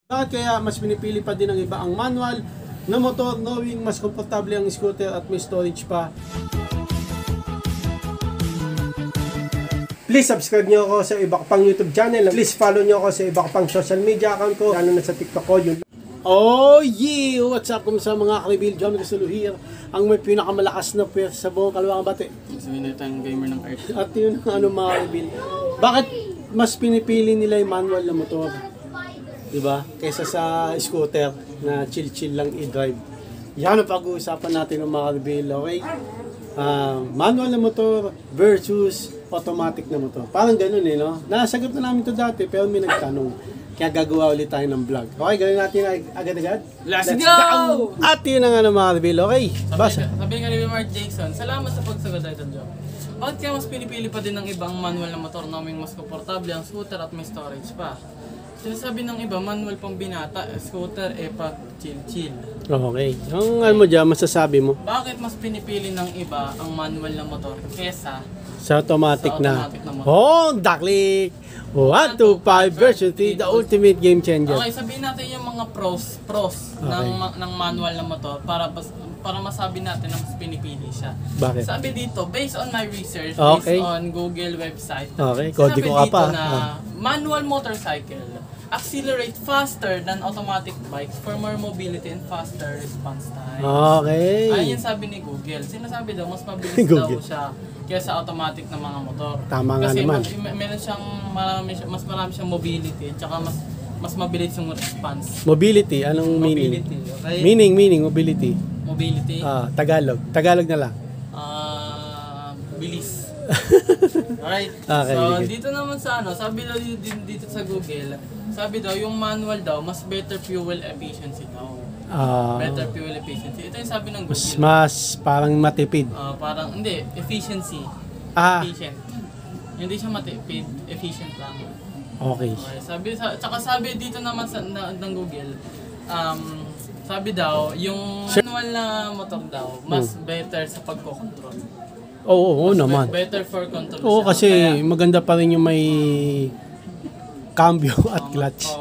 Bakit kaya mas pinipili pa din ng iba ang manual na motor knowing mas komportable ang scooter at may storage pa? Please subscribe nyo ako sa iba ko pang YouTube channel. Please follow nyo ako sa iba ko pang social media account ko. Lalo na sa TikTok ko. Oh yeah! What's up sa mga ka-reveal? John Casuluhir, ang may pinakamalakas na pwersa sa buong Kalawang Bate. Sabihin na tayong gamer ng art. At yun ang mga reveal. Bakit mas pinipili nila yung manual na motor? Diba? Kaysa sa scooter na chill-chill lang i-drive. Yan ang pag-uusapan natin ng mga reveal. Okay? Manual na motor versus automatic na motor. Parang ganun no? Nasagot na namin to dati pero may nagtanong. Kaya gagawa ulit tayo ng vlog. Okay, gawin natin agad-agad? Let's go! At yun ang mga reveal. Okay, basa. Sabi nga ni Mark Jackson, salamat sa pagsagot Idol Joe. Bakit kaya mas pinipili pa din ng ibang manual na motor naming mas komportable ang scooter at may storage pa? Sinasabi ng iba, manual pang binata, scooter pag chill-chill. Okay. Ang ano mo dyan, masasabi mo? Bakit mas pinipili ng iba ang manual na motor kesa sa automatic na motor? Oh, daklik! 1, 2, 5 version 3, the ultimate game changer. Okay, sabihin natin yung mga pros okay. ng manual na motor para masabi natin na mas pinipili siya. Bakit? Sabi dito, based on my research, okay. based on Google website, okay, kodi ko ka pa. Na manual motorcycle accelerate faster than automatic bikes for more mobility and faster response time. Okay. Ayun yung sabi ni Google. Sinasabi daw, mas mabilis daw siya kaysa automatic na mga motor. Tama nga naman. Kasi meron siyang mas marami siyang mobility at saka mas mabilis yung response. Mobility, anong meaning? Okay? Meaning, mobility. Mobility? Tagalog. Tagalog na lang. Bilis. Alright. Okay, so, okay. dito naman sa sabi daw dito sa Google, sabi daw yung manual daw, mas better fuel efficiency daw. Better fuel efficiency. Ito yung sabi ng Google. Mas parang matipid. Parang, hindi, efficiency. Efficient. Hindi siya matipid, efficient lang. Okay. Tsaka sabi dito naman ng Google, sabi daw, yung manual na motor daw, mas better sa pagko-control. Oo naman. Better for control. Oo, kasi maganda pa rin yung may cambio at clutch.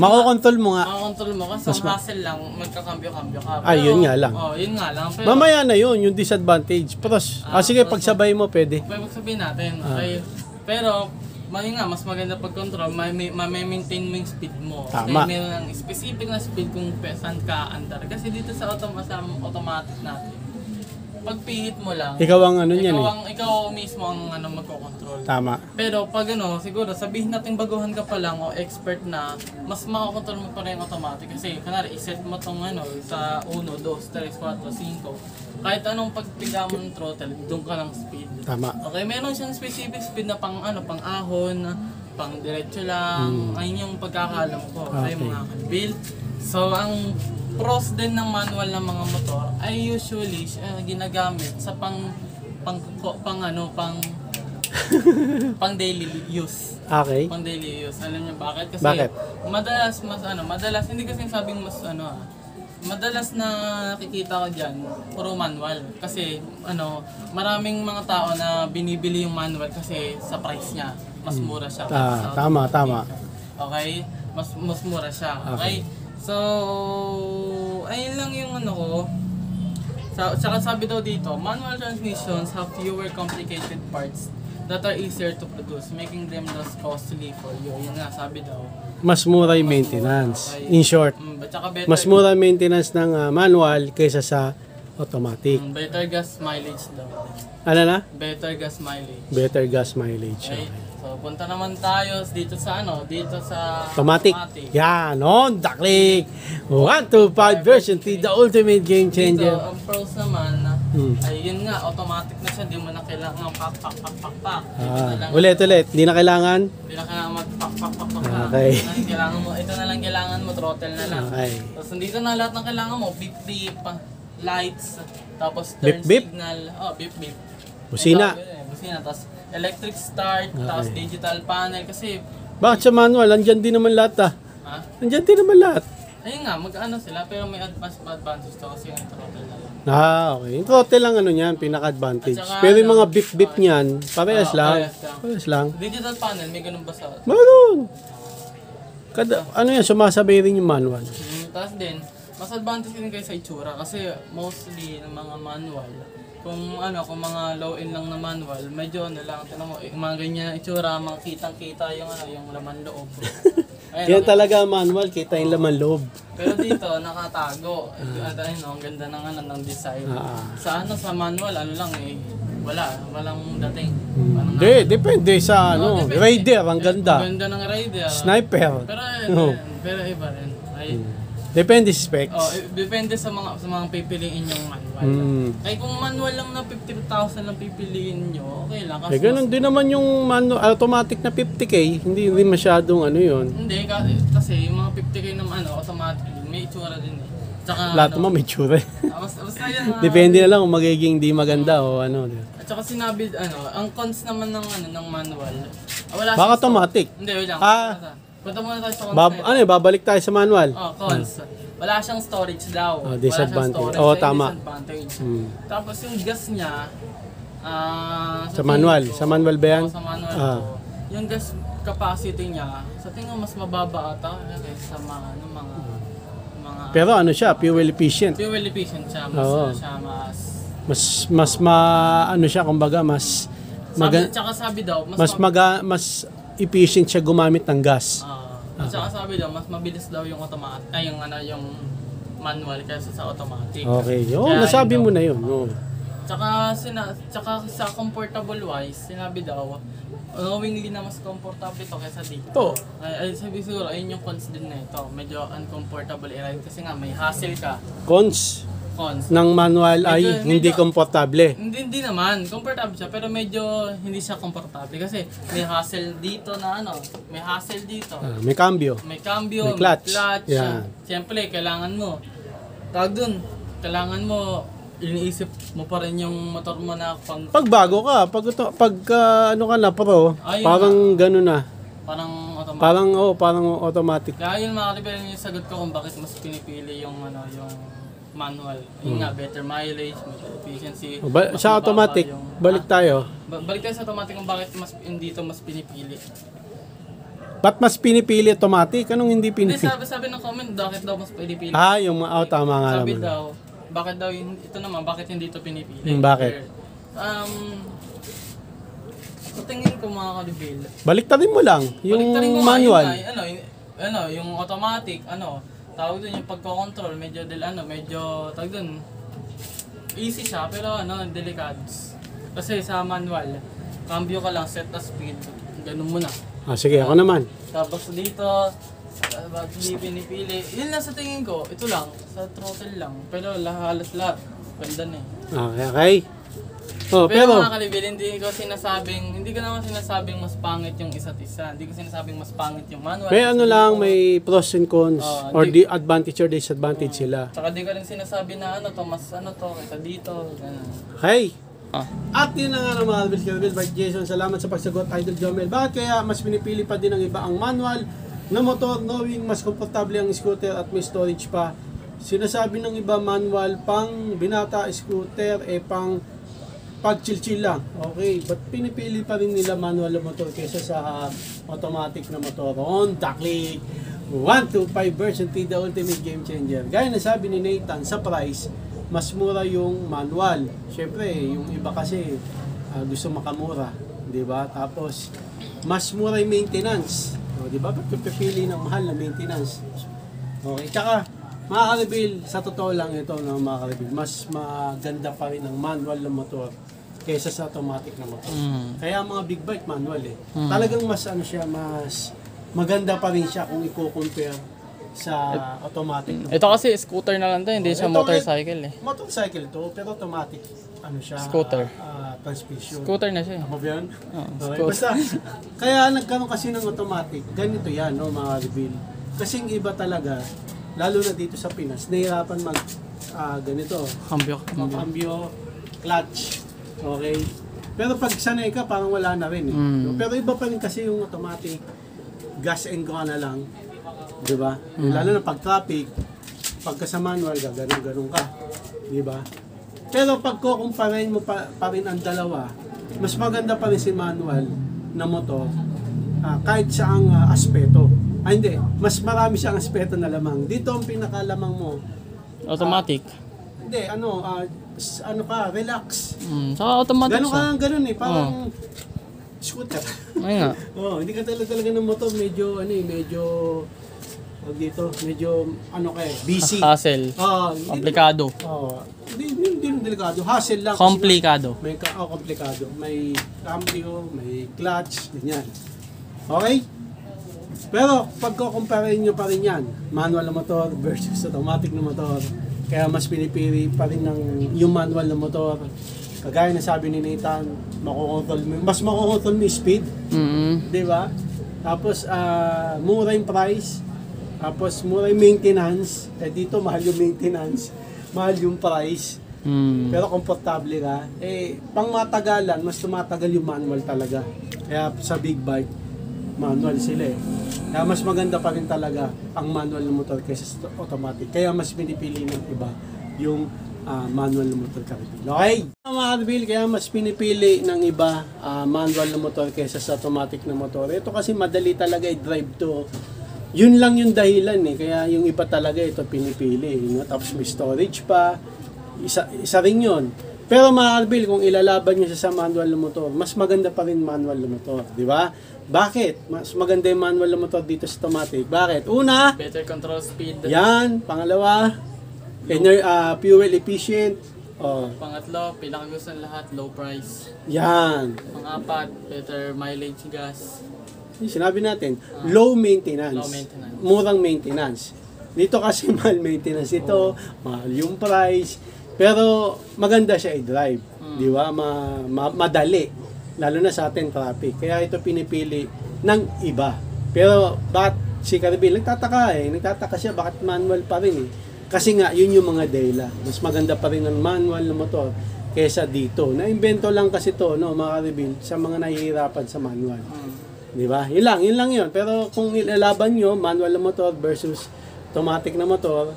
Makokontrol mo nga. Makokontrol mo kasi ang hassle lang, magkakambyo-kambyo ka. Yun nga lang. Yun nga lang. Pero, mamaya na yun, yung disadvantage. Pero, sige, pagsabay mo, pwede. Pwede magsabihin natin. Okay. Pero, mas maganda pag-control, may-maintain mo yung speed mo. Tama. Kaya meron ng specific na speed kung saan ka andar. Kasi dito sa automatic natin, pagpihit mo lang, ikaw ang niyan ikaw mismo ang magko-control. Tama. Pero pag siguro sabihin natin baguhan ka pa lang o expert na, mas makakontrol mo pa rin automatic kasi kunwari iset mo tong sa 1, 2, 3, 4, 5. Kahit anong pagpiga mo ng throttle, doon ka lang speed. Tama. Okay, meron siyang specific speed na pang pang ahon, pang diretso lang. Ayun yung pagkakalam ko. Okay, mga build. So ang pros din ng manual ng mga motor ay usually ginagamit sa pang daily use. Okay. Pang daily use. Alam niyo bakit? Kasi madalas hindi kasi sabing madalas na nakikita ko diyan puro manual kasi maraming mga tao na binibili yung manual kasi sa price niya mas mura siya. Tama. Okay? Mas mura siya. Okay? So, ayun lang yung ko. Saka sabi daw dito, manual transmissions have fewer complicated parts that are easier to produce, making them less costly for you. Yun nga, sabi daw. Mas mura yung maintenance. Okay. In short, mas mura maintenance ng manual kaysa sa automatic. Better gas mileage daw. Ano na? Better gas mileage. Better gas mileage. Okay. So, punta naman tayo dito sa automatic. Yan, daklik. 1, 2, 5 version 3, the ultimate game changer. Dito, ang pros naman, ay yun nga, automatic na siya, di mo na kailangan pak. Ulit. Hindi na kailangan? Hindi na kailangan mag-pak. Okay. Ito na lang kailangan mo, throttle na lang. Okay. Tapos dito na lahat ng kailangan mo, beep, lights, tapos turn beep? signal. Beep. Busina. Tapos electric start, tapos digital panel kasi... Bakit sa manual? Andyan din naman lahat Andyan din naman lahat. Ayun nga, sila pero may advantage to kasi yung throttle na lang. Okay. Yung throttle lang niyan, pinaka-advantage. Pero yung mga beep niyan, parehas lang. Digital panel, may ganun ba sa... Meron. Ano yan, sumasabay rin yung manual. Tapos din, mas advantage din kayo sa itsura kasi mostly ng mga manual, kung mga low-end lang na manual, medyo lang, tinan mo, mga ganyan na itsura, mga kitang-kita yung laman loob. Yan talaga manual, kita yung laman loob. Pero dito, nakatago. Ang ganda ng design. Sa manual, walang dating. Depende sa Depende. Raider, ang ganda. Ang ganda ng Raider. Sniper. Pero iba rin. Depende sa specs. Depende sa mga pipiliin yung manual. Ay kung manual lang na 50,000 lang pipiliin nyo, okay lang. Ganun din naman yung automatic na 50k, hindi rin masyadong yun. Hindi, kasi yung mga 50k naman automatic, may itsura din eh. Tsaka, lahat naman may tsura. basta yan. Depende na lang kung magiging di maganda o ano. At saka sinabi, ang cons naman ng manual, wala Baka automatic. Hindi, wait lang. Punta muna tayo sa cons babalik tayo sa manual. Cons. Wala siyang storage daw. Disadvantage. Tama. Disadvantage. Tapos yung gas niya, sa manual. Sa manual ba yan? Sa manual ko. Yung gas capacity niya, sa tingin mo mas mababa ata kaysa sa mga pero siya, fuel efficient. Fuel efficient siya. Siya, kumbaga, sabi daw, mas efficient siya gumamit ng gas. At saka sabi daw, mas mabilis daw yung yung manual kaysa sa automatic. Okay. Nasabi mo na yun. Tsaka sa comfortable wise, sinabi daw, knowingly na mas comfortable ito kaysa dito. Ay sabi siguro, ayun yung cons din na ito. Medyo uncomfortable i-ride kasi nga may hassle ka. Cons ng manual ay hindi komportable. Hindi naman, comfortable siya pero medyo hindi siya komportable kasi may hassle dito na may hassle dito. May cambio. May clutch. Yeah. Siyempre, kailangan mo iniisip mo pa rin yung motor mo na pag bago ka, pag ka na pro, parang gano'n na. Parang automatic. Parang automatic. Kaya yun mga kaibigan yung sagot ko kung bakit mas pinipili yung yung manual. Yung nga, better mileage, better efficiency. Sa automatic, balik tayo. Balik tayo sa automatic kung bakit dito mas pinipili. Ba't mas pinipili automatic? Anong hindi pinipili? Hindi, sabi ng comment, bakit daw mas pinipili? Yung tama nga naman. Sabi daw, bakit daw ito naman, bakit hindi ito pinipili? Bakit? Sa tingin ko mga ka-reveal. Baliktarin mo lang yung manual. Yung automatic, tawag doon yung pagko-control, medyo tawag doon, easy siya, pero delicate. Kasi sa manual, cambio ka lang, set the speed, ganun mo na. Sige, ako naman. Tapos dito, hindi pinipili. Yun lang sa tingin ko, ito lang, sa throttle lang, pero halos lahat, ganda na eh. Okay. Pero mga kalibil, hindi ko naman sinasabing mas pangit yung isa't isa. Hindi ko sinasabing mas pangit yung manual. May pros and cons or the advantage or disadvantage sila. Saka di ko rin sinasabi na kaysa dito. Ganun. Okay. At yun na nga mga kalibil, Bike Jason, salamat sa pagsagot, Idol Jomel. Bakit kaya mas pinipili pa din ng iba ang manual na motor, knowing mas komportable ang scooter at may storage pa? Sinasabi ng iba manual pang binata scooter, pang pag chill lang. Okay, but pinipili pa rin nila manual na motor kaysa sa automatic na motor. Honda Click 125 version 3, the ultimate game changer. Gaya na sabi ni Nathan, sa price, mas mura yung manual. Siyempre, yung iba kasi gusto makamura, di ba? Tapos, mas mura yung maintenance. Di ba? Ba't pipili ng mahal na maintenance? Okay, tsaka, mga ka-reveal, sa totoo lang ito, mga ka-reveal, mas maganda pa rin ang manual na motor kaysa sa automatic na motor. Kaya mga big bike manual talagang mas mas maganda pa rin siya kung i-compare sa automatic na motor. Ito kasi scooter na lang to, hindi siya motorcycle eh. Motorcycle to, pero automatic siya. Scooter. Transmission. Scooter na siya. Tama ba yan? Okay. Basta, kaya nagkaroon kasi ng automatic, ganito yan, mga reveal. Kasi yung iba talaga, lalo na dito sa Pinas, nahihirapan ganito. Cambio, clutch. Okay? Pero pag sanay ka, parang wala na rin Pero iba pa rin kasi yung automatic, gas and go na lang. Di ba? Lalo na pag traffic, pagka sa manual, ganun ka. Di ba? Pero pag kukumparin mo pa rin ang dalawa, mas maganda pa rin si manual na motor kahit saang aspeto. hindi. Mas marami siyang aspeto na lamang. Dito ang pinakalamang mo. Automatic. Hindi, ano ka, relax. Saka automatic Ganun siya. ka, ganun eh. Parang scooter. Ay nga. Hindi ka talaga ng motor. Medyo, wag dito, medyo, busy. Hassle. Komplikado. Hindi delikado. Hassle lang. Komplikado. May komplikado. May cambio, may clutch, ganyan. Okay? Pero pag kukumpare nyo pa rin yan, manual na motor versus automatic na motor, kaya mas pinipili pa rin yung manual na motor. Kagaya na sabi ni Nathan, mas makukontrol mo yung speed. Di ba? Tapos, mura yung price. Tapos, mura yung maintenance. Dito, mahal yung maintenance. Mahal yung price. Pero komportable ka. Pang matagalan, mas tumatagal yung manual talaga. Kaya sa big bike, manual sila eh. Kaya mas maganda pa rin talaga ang manual na motor kaysa sa automatic. Kaya mas pinipili ng iba yung manual na motor karibin. Okay? Mga karibin, kaya mas pinipili ng iba manual na motor kaysa sa automatic na motor. Ito kasi madali talaga i-drive to. Yun lang yung dahilan eh. Kaya yung iba talaga ito pinipili. Tapos may storage pa. Isa rin yun. Pero mga karibin, kung ilalaban nyo siya sa manual na motor, mas maganda pa rin manual na motor. Di ba? Bakit? Mas maganda yung manual na motor dito sa automatic. Bakit? Una, Better control speed. yan. Pangalawa, fuel efficient. Pangatlo, pinakagusto ng lahat, low price. Yan. Pang-apat, better mileage gas. Sinabi natin, low maintenance. Low maintenance. Murang maintenance. Dito kasi mahal maintenance. Ito, mahal yung price. Pero maganda siya i-drive. Di ba? Madali. Lalo na sa atin traffic. Kaya ito pinipili ng iba. Pero bakit si Caribbean? Nagtataka siya bakit manual pa rin eh. Kasi nga, yun yung mga dahilan. Mas maganda pa rin ang manual na motor kesa dito. Na-invento lang kasi to, no, mga Caribbean, sa mga nahihirapan sa manual. Di ba? Yun lang yun. Pero kung ilalaban nyo, manual na motor versus automatic na motor,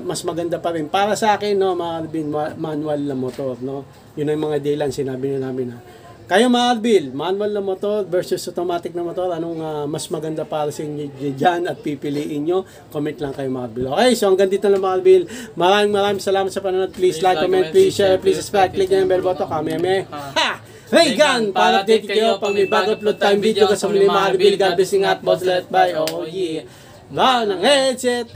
mas maganda pa rin. Para sa akin, no, mga Caribbean, manual na motor, no. Yun ang mga dahilan, sinabi nyo namin, ha. Kayo mga Albil, manual na motor versus automatic na motor, anong mas maganda para sa inyo dyan at pipiliin nyo? Comment lang kayo mga Albil. Okay, so hanggang dito lang mga Albil. Maraming salamat sa panonood. Please like, comment, please share, please subscribe, click yung bell button. Kami. Ha! Regan! Para update kayo pag may bago upload tayong video ka sa muli mga Albil. God bless at boss let by. Oh yeah! Wow ng headset!